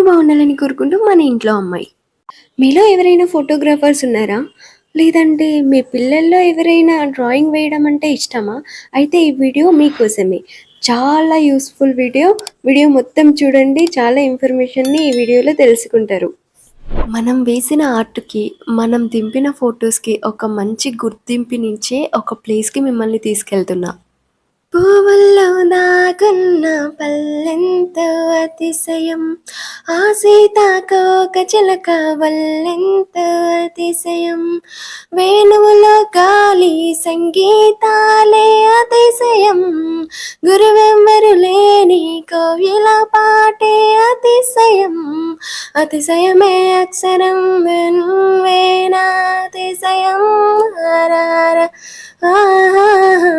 బాగుండాలని కోరుకుంటూ మన ఇంట్లో అమ్మాయి. మీలో ఎవరైనా ఫోటోగ్రాఫర్స్ ఉన్నారా? లేదంటే మీ పిల్లల్లో ఎవరైనా డ్రాయింగ్ వేయడం అంటే ఇష్టమా? అయితే ఈ వీడియో మీకోసమే. చాలా యూజ్‌ఫుల్ వీడియో. వీడియో మొత్తం చూడండి. చాలా ఇన్ఫర్మేషన్‌ని ఈ వీడియోలో తెలుసుకుంటారు. మనం వేసిన ఆర్ట్‌కి, మనం దింపిన ఫోటోస్‌కి ఒక మంచి గుర్తింపునిచ్చే ఒక ప్లేస్‌కి మిమ్మల్ని తీసుకెళ్తున్నా. పువ్వుల్లో దాగున్న పల్లెంతో అతిశయం, ఆ సీతాకోక చిలక వల్లెంతో అతిశయం, వేణువులో గాలి సంగీతాలే అతిశయం, గురువెవ్వరు లేని కోయిల పాటే అతిశయం, అతిశయమే అక్షరం నువ్వేనా అతిశయం హరహర ఆహాహా.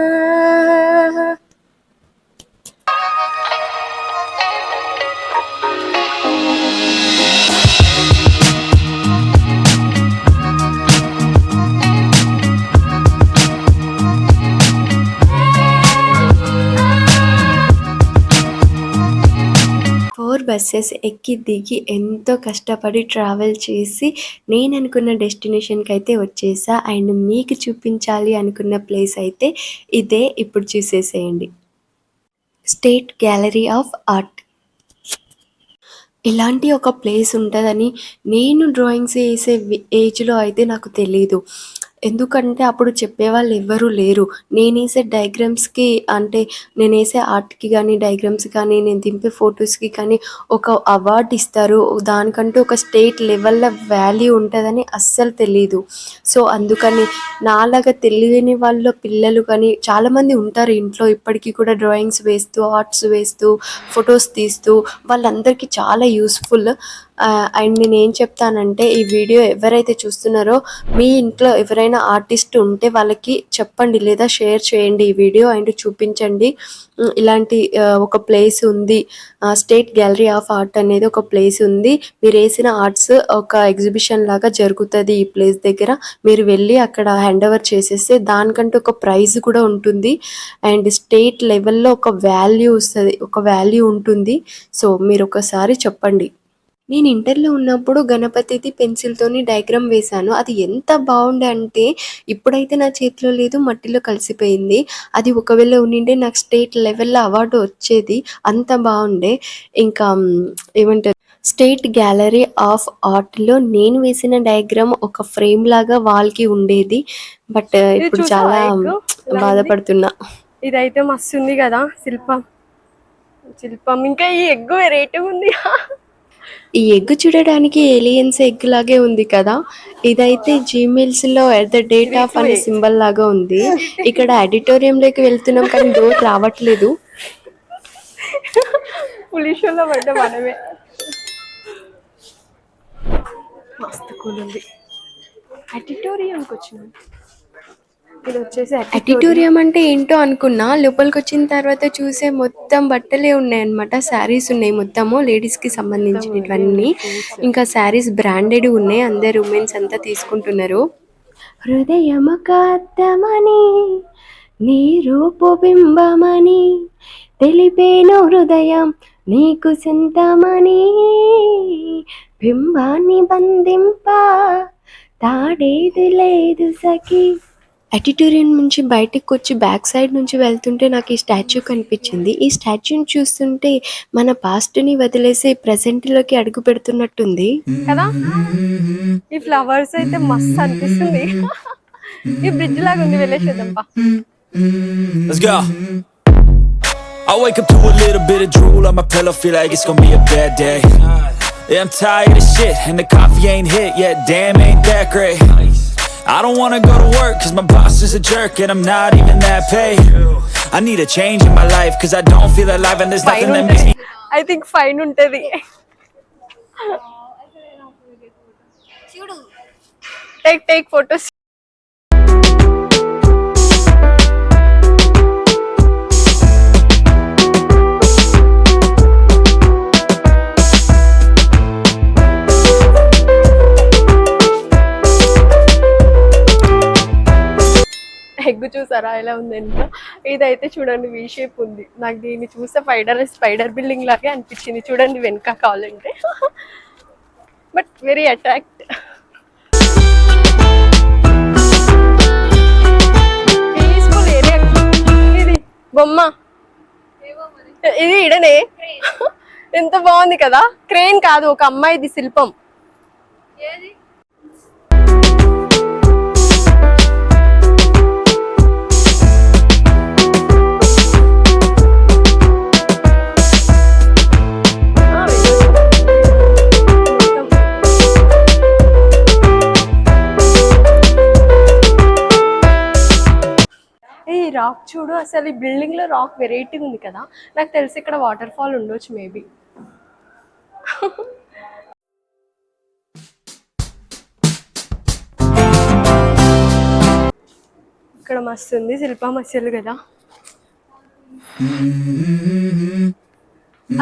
బస్సెస్ ఎక్కి దిగి ఎంతో కష్టపడి ట్రావెల్ చేసి నేను అనుకున్న డెస్టినేషన్కి అయితే వచ్చేసా. అండ్ మీకు చూపించాలి అనుకున్న ప్లేస్ అయితే ఇదే. ఇప్పుడు చూసేసేయండి. State gallery of art. ఇలాంటి ఒక ప్లేస్ ఉంటుందని నేను డ్రాయింగ్స్ వేసే ఏజ్లో అయితే నాకు తెలీదు. ఎందుకంటే అప్పుడు చెప్పేవాళ్ళు ఎవ్వరూ లేరు. నేనేసే డయాగ్రామ్స్‌కి అంటే నేనేసే ఆర్ట్‌కి కానీ, డయాగ్రామ్స్ కానీ, నేను దింపే ఫొటోస్‌కి కానీ ఒక అవార్డ్ ఇస్తారు. దానికంటూ ఒక స్టేట్ లెవెల్‌లో వాల్యూ ఉంటుందని అస్సలు తెలీదు. సో, అందుకని నాలాగా తెలియని వాళ్ళ పిల్లలు కానీ చాలామంది ఉంటారు ఇంట్లో ఇప్పటికీ కూడా డ్రాయింగ్స్ వేస్తూ, ఆర్ట్స్ వేస్తూ, ఫొటోస్ తీస్తూ వాళ్ళందరికీ చాలా యూస్‌ఫుల్. అండ్ నేనేం చెప్తానంటే ఈ వీడియో ఎవరైతే చూస్తున్నారో మీ ఇంట్లో ఎవరైనా ఆర్టిస్ట్ ఉంటే వాళ్ళకి చెప్పండి లేదా షేర్ చేయండి ఈ వీడియో అండ్ చూపించండి. ఇలాంటి ఒక ప్లేస్ ఉంది, స్టేట్ గ్యాలరీ ఆఫ్ ఆర్ట్ అనేది ఒక ప్లేస్ ఉంది. మీరు వేసిన ఆర్ట్స్ ఒక ఎగ్జిబిషన్ లాగా జరుగుతుంది ఈ ప్లేస్ దగ్గర. మీరు వెళ్ళి అక్కడ హ్యాండ్ ఓవర్ చేసేస్తే దానికంటే ఒక ప్రైజ్ కూడా ఉంటుంది. అండ్ స్టేట్ లెవెల్లో ఒక వాల్యూ వస్తుంది, ఒక వాల్యూ ఉంటుంది. సో మీరు ఒకసారి చెప్పండి. నేను ఇంటర్లో ఉన్నప్పుడు గణపతిది పెన్సిల్తోని డయాగ్రామ్ వేశాను. అది ఎంత బాగుండే అంటే ఇప్పుడైతే నా చేతిలో లేదు, మట్టిలో కలిసిపోయింది. అది ఒకవేళ ఉండింటే నాకు స్టేట్ లెవెల్లో అవార్డు వచ్చేది. అంత బాగుండే. ఇంకా ఏమంటారు, స్టేట్ గ్యాలరీ ఆఫ్ ఆర్ట్లో నేను వేసిన డయాగ్రామ్ ఒక ఫ్రేమ్ లాగా వాల్కి ఉండేది. బట్ ఇప్పుడు చాలా బాధపడుతున్నా. ఇదైతే మస్తు ఉంది కదా శిల్పం. ఇంకా ఈ ఎగ్ వెరైటీ ఉంది. ఈ ఎగ్ చూడడానికి ఏలియన్స్ ఎగ్ లాగే ఉంది కదా. ఇదైతే జీమెయిల్స్లో @date of అనే సింబల్ లాగా ఉంది. ఇక్కడ ఆడిటోరియంలోకి వెళ్తున్నాం కానీ డోర్ రావట్లేదు. పులిషోలో పడ్డ మనమే. మస్తు కూల్ ఉంది. ఆడిటోరియంకి వచ్చినాం. ఇది వచ్చేసి ఆడిటోరియం అంటే ఏంటో అనుకున్నా. లోపలికి వచ్చిన తర్వాత చూసే మొత్తం బట్టలే ఉన్నాయన్నమాట. శారీస్ ఉన్నాయి మొత్తము లేడీస్కి సంబంధించినవన్నీ. ఇంకా శారీస్ బ్రాండెడ్ ఉన్నాయి. అందరు ఉమెన్స్ అంతా తీసుకుంటున్నారు. హృదయమకాత్తమని నీ రూపు బింబమని తెలిపేను హృదయం నీకు సొంతమని, బింబాన్ని బంధింప తాడేది లేదు సఖి. ఆడిటోరియం నుంచి బయటకు వచ్చి బ్యాక్ సైడ్ నుంచి వెళ్తుంటే నాకు ఈ స్టాచ్యూ కనిపించింది. ఈ స్టాచ్యూని చూస్తుంటే మన పాస్ట్ని వదిలేసి ప్రెసెంట్లోకి అడుగు పెడుతున్నట్టుంది కదా. ఈ ఫ్లవర్స్ అయితే మస్తు అనిపిస్తుంది. ఈ బ్రిడ్జ్ లాగా ఉంది, వెళ్ళేసేద్దాంపా. Let's go. I wake up to a little bit of drool on my pillow, feel like it's gonna be a bad day. Yeah, I'm tired of shit and the coffee ain't hit yet, damn ain't that great. I don't wanna go to work cause my boss is a jerk and I'm not even that paid. I need a change in my life cause I don't feel alive and there's nothing that makes me. I think fine untadi. Take photos. Egg చూసారా ఎలా ఉంది ఎంత. ఇదైతే చూడండి V shape ఉంది. నాకు దీన్ని చూస్తే స్పైడర్ బిల్డింగ్ లాగే అనిపించింది చూడండి వెనక కావాలంటే. But very attract. Peaceful area. ఇది బొమ్మ ఇది ఇడనే ఎంత బాగుంది కదా. క్రేన్ కాదు, ఒక అమ్మాయిది శిల్పం. ఈ రాక్ చూడు అసలు, ఈ బిల్డింగ్ లో రాక్ వెరైటీ ఉంది కదా. నాకు తెలిసి ఇక్కడ వాటర్ ఫాల్ ఉండొచ్చు మేబీ. ఇక్కడ మస్తు ఉంది, శిల్పం అసలు కదా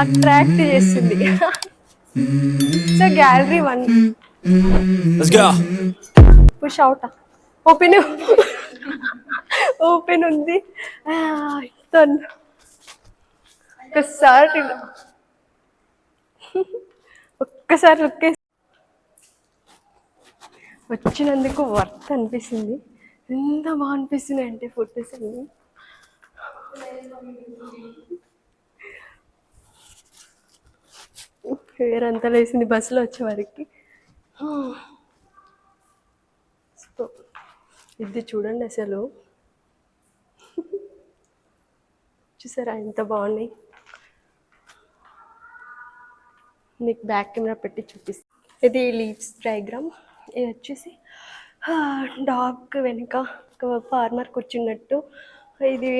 అట్రాక్ట్ చేస్తుంది. So gallery 1 Let's go. Push out open open ఉంది. ఒక్కసారి లుక్ వచ్చినందుకు వర్త్ అనిపిస్తుంది. ఎంత బాగా అనిపిస్తుంది అంటే ఫొటోస్ అన్ని. వేరంతా లేసింది బస్సులో వచ్చే వరకు. ఇది చూడండి అసలు, చూసారా ఎంత బాగున్నాయి. నీకు బ్యాక్ కెమెరా పెట్టి చూపిస్తాను. ఇది లీవ్స్ డయాగ్రామ్. ఇది వచ్చేసి డాగ్ వెనుక ఫార్మర్ కూర్చున్నట్టు. ఇది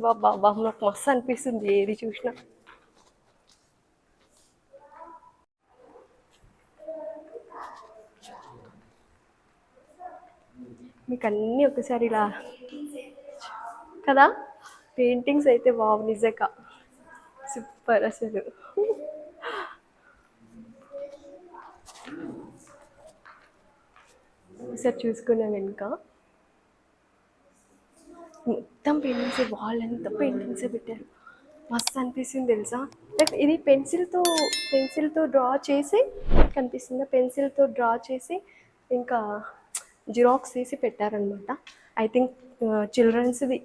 బాబా నాకు మస్తు అనిపిస్తుంది ఏది చూసినా. మీకు అన్నీ ఒకసారి ఇలా కదా. పెయింటింగ్స్ అయితే వావ్ నిజంగా సూపర్ అసలు. ఒకసారి చూసుకున్నా వెనుక మొత్తం పెయింటింగ్స్, వాల్ అంతా పెయింటింగ్సే పెట్టారు. మస్తు అనిపిస్తుంది తెలుసా. లైక్ ఇది పెన్సిల్తో డ్రా చేసి కనిపిస్తుంది. పెన్సిల్తో డ్రా చేసి ఇంకా జిరాక్స్ తీసి పెట్టారనమాట. ఐ థింక్ చిల్డ్రన్స్ది.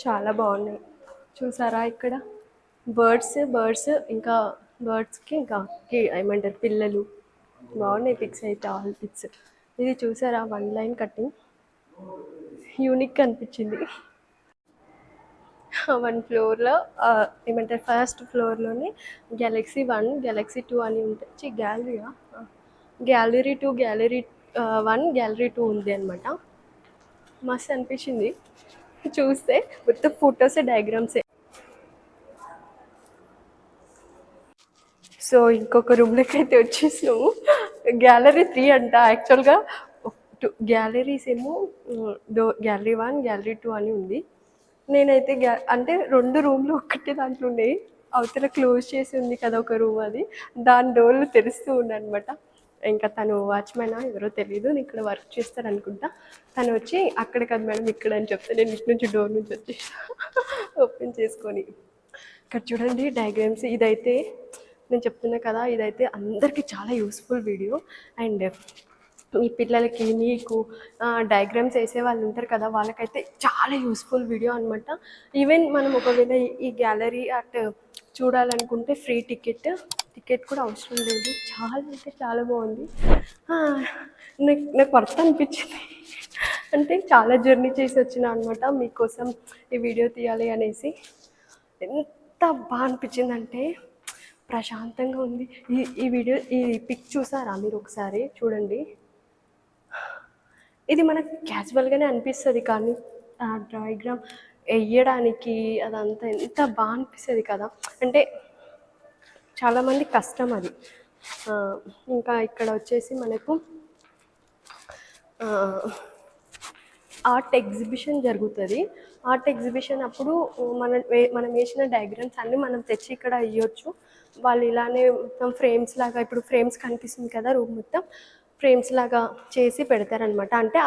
చాలా బాగున్నాయి చూసారా. ఇక్కడ బర్డ్స్ ఇంకా బర్డ్స్కి ఇంకా ఏమంటారు పిల్లలు. బాగున్నాయి పిక్స్ అయితే, ఆల్ పిక్స్. ఇది చూసారా 1 లైన్ కటింగ్ యూనిక్ అనిపించింది. 1 ఫ్లోర్లో ఏమంటారు ఫస్ట్ ఫ్లోర్లోనే Galaxy 1 Galaxy 2 అని ఉంటుంది. గ్యాలరీ 2 Gallery 1 Gallery 2 ఉంది అనమాట. మస్తు అనిపించింది చూస్తే. మొత్తం ఫొటోసే డయాగ్రామ్సే. సో ఇంకొక రూమ్లోకి అయితే వచ్చేసినాము. గ్యాలరీ 3 అంట. యాక్చువల్గా 2 గ్యాలరీస్ ఏమో Gallery 1 Gallery 2 అని ఉంది. నేనైతే అంటే 2 రూమ్లు ఒక్కటే దాంట్లో ఉన్నాయి. అవతల క్లోజ్ చేసి ఉంది కదా ఒక రూమ్, అది దాని డోర్లు తెరుస్తూ ఉండనమాట. ఇంకా తను వాచ్మెన్ ఎవరో తెలీదు, ఇక్కడ వర్క్ చేస్తారు అనుకుంటా. తను వచ్చి అక్కడ కాదు మేడం ఇక్కడ అని చెప్తే నేను ఇటు నుంచి డోర్ నుంచి వచ్చేసి ఓపెన్ చేసుకొని. ఇక్కడ చూడండి డయాగ్రామ్స్. ఇదైతే నేను చెప్తున్నా కదా, ఇదైతే అందరికీ చాలా యూస్ఫుల్ వీడియో. అండ్ మీ పిల్లలకి మీకు డయాగ్రామ్స్ వేసే వాళ్ళు ఉంటారు కదా, వాళ్ళకైతే చాలా యూస్ఫుల్ వీడియో అనమాట. ఈవెన్ మనం ఒకవేళ ఈ గ్యాలరీ ఆర్ట్ చూడాలనుకుంటే ఫ్రీ టికెట్ కూడా అవసరం లేదు. చాలా అంటే చాలా బాగుంది. నాకు వర్త్ అనిపించింది. అంటే చాలా జర్నీ చేసి వచ్చిన అనమాట మీకోసం ఈ వీడియో తీయాలి అనేసి. ఎంత బాగా అనిపించిందంటే ప్రశాంతంగా ఉంది. ఈ పిక్ చూసారా మీరు? ఒకసారి చూడండి. ఇది మనకు క్యాజువల్గానే అనిపిస్తుంది, కానీ ఆ డయాగ్రామ్ వేయడానికి అదంతా ఎంత బాగా అనిపిస్తుంది కదా. అంటే చాలామంది కష్టం అది. ఇంకా ఇక్కడ వచ్చేసి మనకు ఆర్ట్ ఎగ్జిబిషన్ జరుగుతుంది. ఆర్ట్ ఎగ్జిబిషన్ అప్పుడు మనం వేసిన డయాగ్రామ్స్ అన్నీ మనం తెచ్చి ఇక్కడ ఇవ్వచ్చు. వాళ్ళు ఇలానే మొత్తం ఫ్రేమ్స్ లాగా, ఇప్పుడు ఫ్రేమ్స్ కనిపిస్తుంది కదా రూమ్ మొత్తం, ఫ్రేమ్స్ లాగా చేసి పెడతారనమాట. అంటే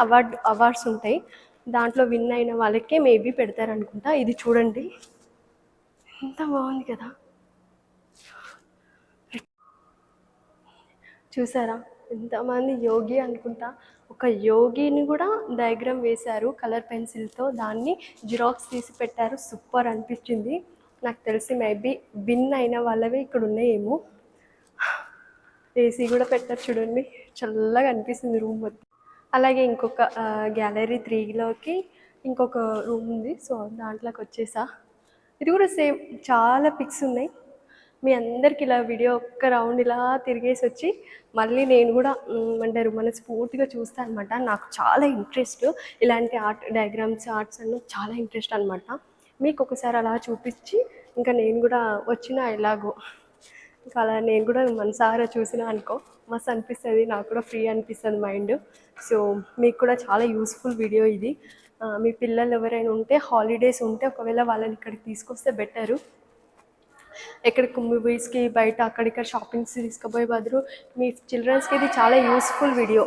అవార్డ్స్ ఉంటాయి, దాంట్లో విన్ అయిన వాళ్ళకే మేబీ పెడతారనుకుంటా. ఇది చూడండి ఎంత బాగుంది కదా, చూసారా ఎంతమంది యోగి అనుకుంటా. ఒక యోగిని కూడా డయాగ్రామ్ వేశారు కలర్ పెన్సిల్తో, దాన్ని జిరాక్స్ తీసి పెట్టారు. సూపర్ అనిపించింది. నాకు తెలిసి మేబీ విన్ అయిన వాళ్ళవి ఇక్కడ ఉన్నాయేమో. ఏసీ కూడా పెట్టారు చూడండి, చల్లగా అనిపిస్తుంది రూమ్ మొత్తం. అలాగే ఇంకొక గ్యాలరీ 3లోకి ఇంకొక రూమ్ ఉంది. సో దాంట్లోకి వచ్చేసా. ఇది కూడా సేమ్, చాలా పిక్స్ ఉన్నాయి. మీ అందరికి ఇలా వీడియో ఒక్క రౌండ్ ఇలా తిరిగేసి వచ్చి మళ్ళీ నేను కూడా ఏమంటారు మనస్ఫూర్తిగా చూస్తాను అనమాట. నాకు చాలా ఇంట్రెస్ట్ ఇలాంటి ఆర్ట్ డయాగ్రామ్స్, ఆర్ట్స్ అన్న చాలా ఇంట్రెస్ట్ అనమాట. మీకు ఒకసారి అలా చూపించి ఇంకా నేను కూడా వచ్చిన ఎలాగో ఇంకా అలా నేను కూడా మనసారా చూసినా అనుకో మస్తు అనిపిస్తుంది, నాకు కూడా ఫ్రీ అనిపిస్తుంది మైండ్. సో మీకు కూడా చాలా యూస్ఫుల్ వీడియో ఇది. మీ పిల్లలు ఎవరైనా ఉంటే హాలిడేస్ ఉంటే ఒకవేళ వాళ్ళని ఇక్కడికి తీసుకొస్తే బెటరు. ఎక్కడికి మూవీస్కి బయట అక్కడిక్కడ షాపింగ్స్ తీసుకుపోయే బదులు మీ చిల్డ్రన్స్కి ఇది చాలా యూస్ఫుల్ వీడియో.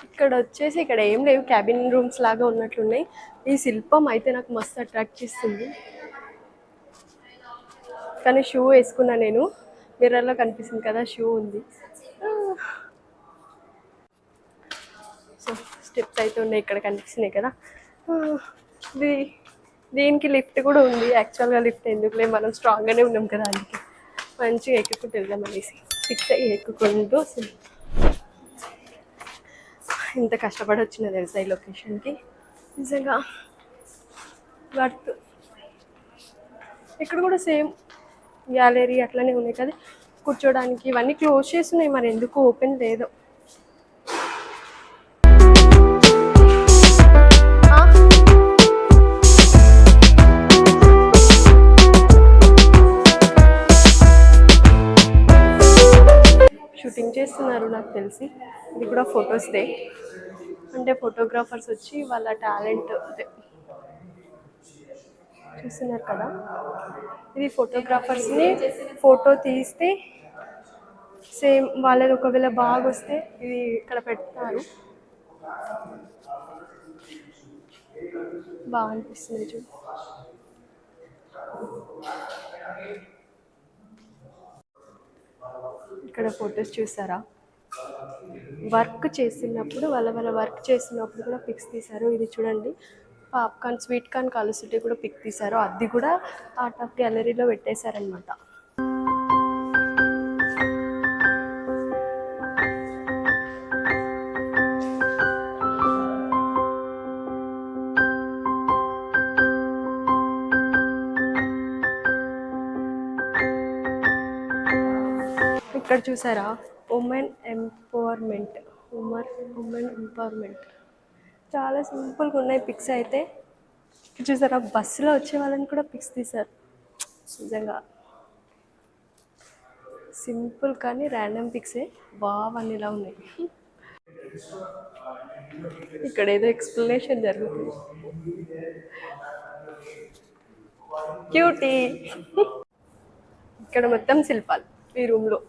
ఇక్కడ వచ్చేసి ఇక్కడ ఏం లేవు, క్యాబిన్ రూమ్స్ లాగా ఉన్నట్లున్నాయి. ఈ శిల్పం అయితే నాకు మస్తు అట్రాక్ట్ చేస్తుంది. కానీ షూ వేసుకున్నా నేను, మిర్రర్లో కనిపిస్తుంది కదా షూ ఉంది. సో స్టెప్స్ అయితే ఉన్నాయి ఇక్కడ కనిపిస్తున్నాయి కదా. దీనికి లిఫ్ట్ కూడా ఉంది. యాక్చువల్గా లిఫ్ట్ ఎందుకులే, మనం స్ట్రాంగ్గానే ఉన్నాం కదా, అందుకే మంచిగా ఎక్కుకుంటూ వెళ్దాం అనేసి ఫిక్స్ అయ్యి ఎక్కుకుంటూ. ఇంత కష్టపడి వచ్చిన తెలుసా ఈ లొకేషన్కి, నిజంగా వర్త్. ఇక్కడ కూడా సేమ్ గ్యాలరీ అట్లనే ఉన్నాయి కదా కూర్చోడానికి. ఇవన్నీ క్లోజ్ చేస్తున్నాయి, మరి ఎందుకు ఓపెన్ లేదు. షూటింగ్ చేస్తున్నారు నాకు తెలిసి. ఇది కూడా ఫొటోస్ డే, అంటే ఫోటోగ్రాఫర్స్ వచ్చి వాళ్ళ టాలెంట్ చూస్తున్నారు కదా. ఇది ఫోటోగ్రాఫర్స్ని ఫోటో తీస్తే సేమ్ వాళ్ళది ఒకవేళ బాగా వస్తే ఇది ఇక్కడ పెడతారు. బాగా అనిపిస్తుంది చూడు. ఇక్కడ ఫొటోస్ చూసారా, వర్క్ చేస్తున్నప్పుడు వాళ్ళ వర్క్ చేస్తున్నప్పుడు కూడా పిక్స్ తీశారు. ఇది చూడండి, పాప్కార్న్ స్వీట్ కార్న్ కాలుస్తుంటే కూడా పిక్ తీశారు. అది కూడా ఆర్ట్ ఆఫ్ గ్యాలరీలో పెట్టేశారనమాట. ఇక్కడ చూసారా, ఉమెన్ ఎంపవర్మెంట్, ఉమెన్ ఎంపవర్మెంట్ చాలా సింపుల్గా ఉన్నాయి పిక్స్ అయితే. చూసారా, బస్సులో వచ్చే వాళ్ళని కూడా పిక్స్ తీశారు. నిజంగా సింపుల్ కానీ ర్యాండమ్ పిక్సే బాగా ఇలా ఉన్నాయి. ఇక్కడ ఏదో ఎక్స్ప్లెనేషన్ జరుగుతుంది. క్యూటీ. ఇక్కడ మొత్తం శిల్పాలు ఈ రూమ్లో.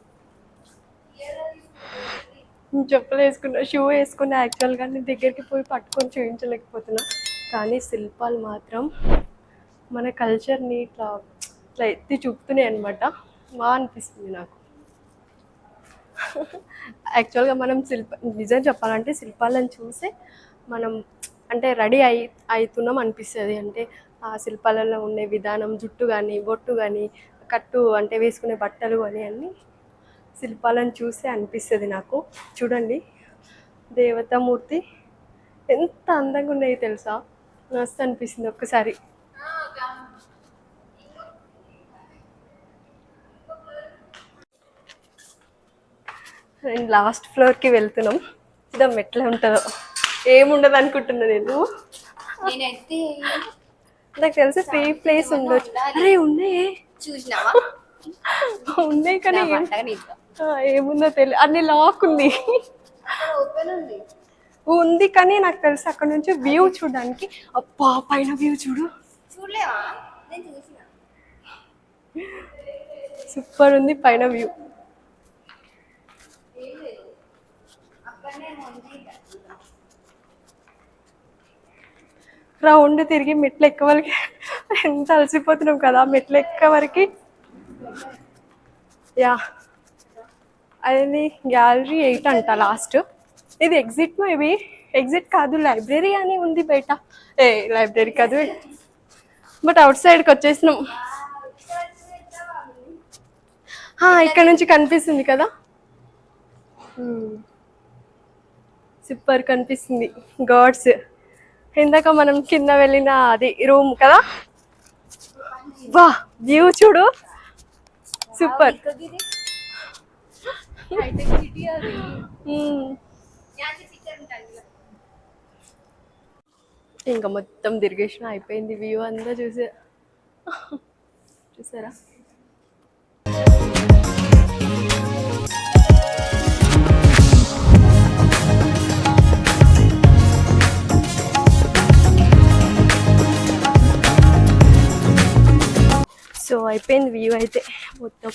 చెప్పులు వేసుకున్నా, షూ వేసుకున్నా, యాక్చువల్గా నేను దగ్గరికి పోయి పట్టుకొని చూపించలేకపోతున్నా. కానీ శిల్పాలు మాత్రం మన కల్చర్ని ఇట్లా ఎత్తి చూపుతున్నాయి అనమాట. బాగా అనిపిస్తుంది నాకు. యాక్చువల్గా మనం నిజం చెప్పాలంటే శిల్పాలను చూసే మనం అంటే రెడీ అవుతున్నాం అనిపిస్తుంది. అంటే ఆ శిల్పాలలో ఉండే విధానం, జుట్టు కానీ, బొట్టు కానీ, కట్టు అంటే వేసుకునే బట్టలు కానీ అన్నీ శిల్పాలను చూసే అనిపిస్తుంది నాకు. చూడండి, దేవతామూర్తి ఎంత అందంగా ఉన్నాయి తెలుసా, మస్తు అనిపిస్తుంది ఒక్కసారి. నేను లాస్ట్ ఫ్లోర్కి వెళ్తున్నాం. ఇదం ఎట్లా ఉంటుందో ఏముండదు అనుకుంటున్నా నేను. నాకు తెలిసి ఫ్రీ ప్లేస్ ఉండొచ్చు. అరే ఉన్నాయి, చూసినావా? ఉన్నాయి కానీ ఏముందో తెలియదు, అన్ని లాక్ ఉంది. ఉంది కానీ నాకు తెలిసి అక్కడ నుంచి వ్యూ చూడడానికి. అబ్బా పైన వ్యూ చూడు, సూపర్ ఉంది పైన వ్యూ. రౌండ్ తిరిగి మెట్లు ఎక్కవరికి ఎంత అలసిపోతున్నాం కదా మెట్లు ఎక్కవరికి. యా అది గ్యాలరీ 8 అంట లాస్ట్. ఇది ఎగ్జిట్, మేబీ ఎగ్జిట్ కాదు, లైబ్రరీ అని ఉంది బయట. లైబ్రరీ కాదు, బట్ అవుట్ సైడ్కి వచ్చేసినాం. ఇక్కడ నుంచి కనిపిస్తుంది కదా, సూపర్ కనిపిస్తుంది గాడ్స్. ఇందాక మనం కింద వెళ్ళిన అది రూమ్ కదా, వా వ్యూ చూడు సూపర్. ఇంకా మొత్తం తిరిగేసిన అయిపోయింది, వ్యూ అంతా చూసారా. సో అయిపోయింది వ్యూ అయితే మొత్తం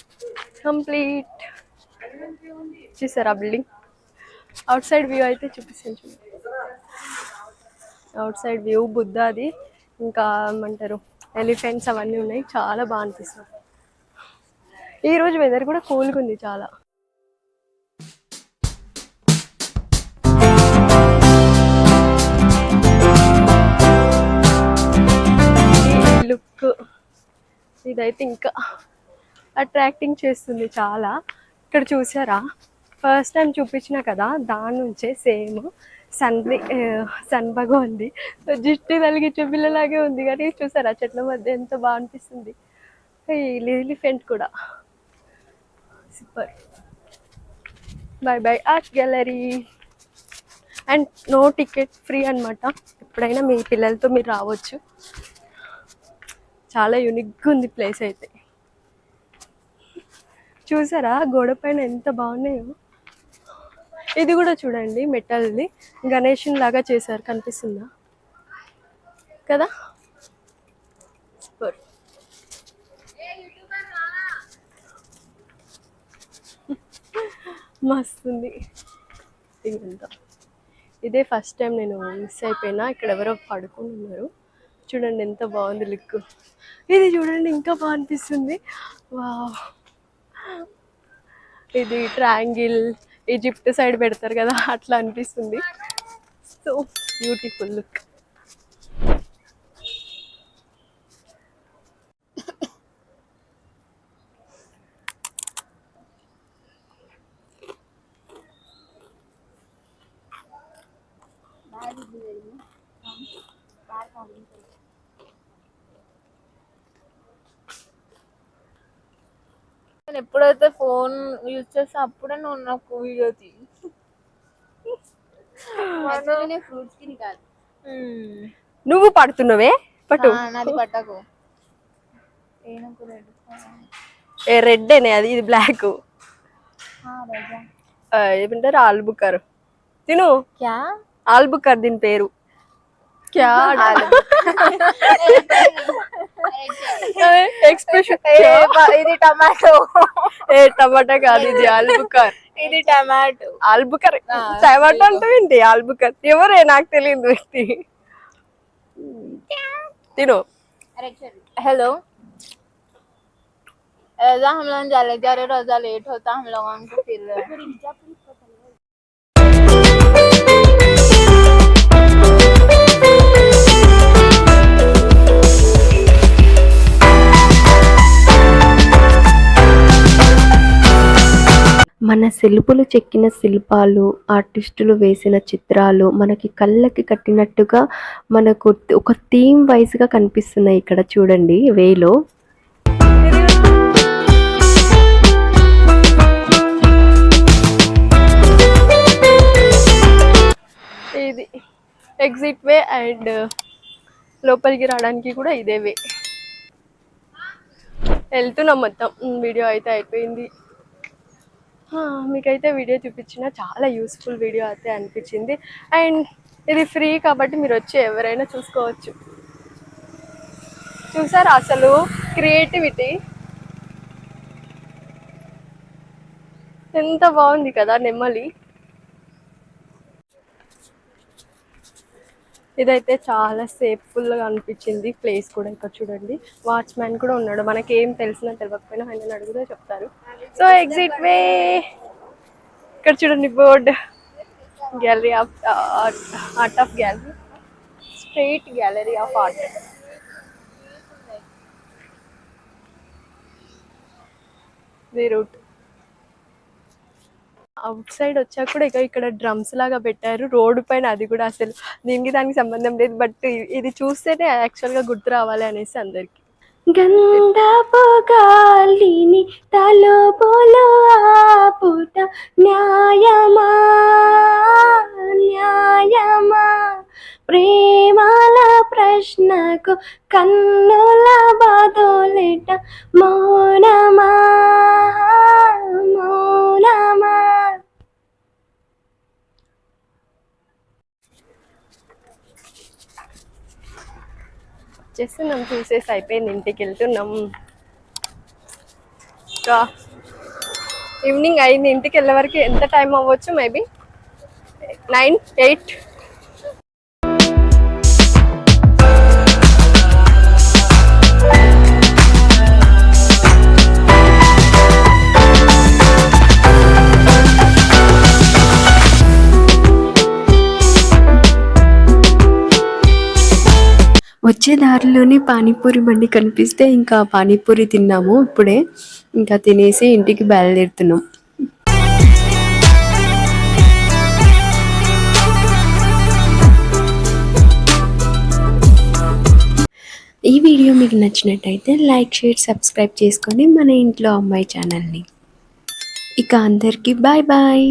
కంప్లీట్. చూసారా బిల్డింగ్. అవుట్ సైడ్ వ్యూ అయితే చూపిస్తాను చూడండి. అవుట్ సైడ్ వ్యూ బుద్ధది, ఇంకా ఏమంటారు ఎలిఫెంట్స్ అవన్నీ ఉన్నాయి, చాలా బాగా అనిపిస్తుంది. ఈరోజు వెదర్ కూడా కూల్గా ఉంది చాలా. లుక్ ఇదైతే ఇంకా అట్రాక్టింగ్ చేస్తుంది చాలా. ఇక్కడ చూసారా, ఫస్ట్ టైం చూపించిన కదా, దాని నుంచే సేమ్ సన్ భగవాన్ది జిట్టి తలిగించే పిల్లలాగే ఉంది. కానీ చూసారా చెట్ల మధ్య ఎంత బాగా అనిపిస్తుంది. ఎలిఫెంట్ కూడా super. Bye bye art gallery. And no ticket, free అనమాట. ఎప్పుడైనా మీ పిల్లలతో మీరు రావచ్చు. చాలా యూనిక్గా ఉంది ప్లేస్ అయితే. చూసారా గోడ పైన ఎంత బాగున్నాయో. ఇది కూడా చూడండి మెటల్ది, గణేషన్ లాగా చేశారు, కనిపిస్తుందా కదా, సూపర్. మస్తుంది ఇదంతా. ఇదే ఫస్ట్ టైం నేను మిస్ అయిపోయినా. ఇక్కడ ఎవరో పడుకొని ఉన్నారు, చూడండి ఎంత బాగుంది లుక్. ఇది చూడండి ఇంకా బాగా అనిపిస్తుంది. వావ్, ఇది ట్రయాంగిల్ ఈజిప్ట్ సైడ్ పెడతారు కదా, అట్లా అనిపిస్తుంది. So beautiful look. నేను ఎప్పుడైతే ఫోన్ యూజ్ చేస్తా అప్పుడే నువ్వు నాకు వీడియో తీ. నువ్వు పడుతున్నావే పట్టు. నాది పట్టకు. రెడ్డేనే అది, ఇది బ్లాక్. ఏమంటారు ఆల్బుకర్. తిను ఆల్బుకర్ దీని పేరు. క్యా ఎక్స్ప్రెషన్. ఇది టమాటో. టమాటా కాదు, ఇది ఆల్బుకర్. ఇది టమాటో. ఆల్బుకర్ టమాటో అంటే ఏంటి ఆల్బుకర్? ఎవరే నాకు తెలియదు వ్యక్తి. తిను. हेलो, ऐसा हम लोग चले जा रहे, रोजा लेट होता हम लोगों को फिर మన శిల్పులు చెక్కిన శిల్పాలు, ఆర్టిస్టులు వేసిన చిత్రాలు మనకి కళ్ళకి కట్టినట్టుగా మనకు ఒక థీమ్ వైజ్గా కనిపిస్తున్నాయి ఇక్కడ చూడండి వేలో. ఇది ఎగ్జిట్ వే అండ్ లోపలికి రావడానికి కూడా ఇదే వే. వెళ్తున్నాం మొత్తం. వీడియో అయితే అయిపోయింది. మీకైతే వీడియో చూపించిన చాలా యూస్ఫుల్ వీడియో అయితే అనిపించింది. అండ్ ఇది ఫ్రీ కాబట్టి మీరు వచ్చి ఎవరైనా చూసుకోవచ్చు. చూసారా అసలు క్రియేటివిటీ ఎంత బాగుంది కదా నెమలి. ఇదైతే చాలా సేఫ్ఫుల్గా అనిపించింది ప్లేస్ కూడా. ఇక్కడ చూడండి వాచ్మ్యాన్ కూడా ఉన్నాడు, మనకి ఏం తెలిసినా తెలియకపోయినా ఆయన అడిగితే చెప్తారు. So exit way. ఇక్కడ చూడండి board, gallery of art of gallery, street gallery of art. The route. Outside వచ్చాక కూడా ఇక ఇక్కడ డ్రమ్స్ లాగా పెట్టారు రోడ్డు పైన. అది కూడా అసలు దానికి సంబంధం లేదు, బట్ ఇది చూస్తేనే యాక్చువల్గా గుర్తు రావాలి అనేసి అందరికి. గంధపు గాలిని తలుపులు ఆపుట న్యాయమా న్యాయమా, ప్రేమల ప్రశ్నకు కన్నుల బదులిట మౌనమా మౌనమా. చేస్తున్నాం, చూసేసి అయిపోయింది, ఇంటికి వెళ్తున్నాం. ఇంకా ఈవినింగ్ అయింది, ఇంటికి వెళ్ళే వరకు ఎంత టైం అవ్వచ్చు, మేబీ 9, 8. వచ్చే దారిలోనే పానీపూరి బండి కనిపిస్తే ఇంకా పానీపూరి తిన్నాము ఇప్పుడే. ఇంకా తినేసి ఇంటికి బయలుదేరుతున్నాం. ఈ వీడియో మీకు నచ్చినట్టయితే లైక్, షేర్, సబ్స్క్రైబ్ చేసుకొని మన ఇంట్లో అమ్మాయి ఛానల్ని. ఇక అందరికీ బాయ్ బాయ్.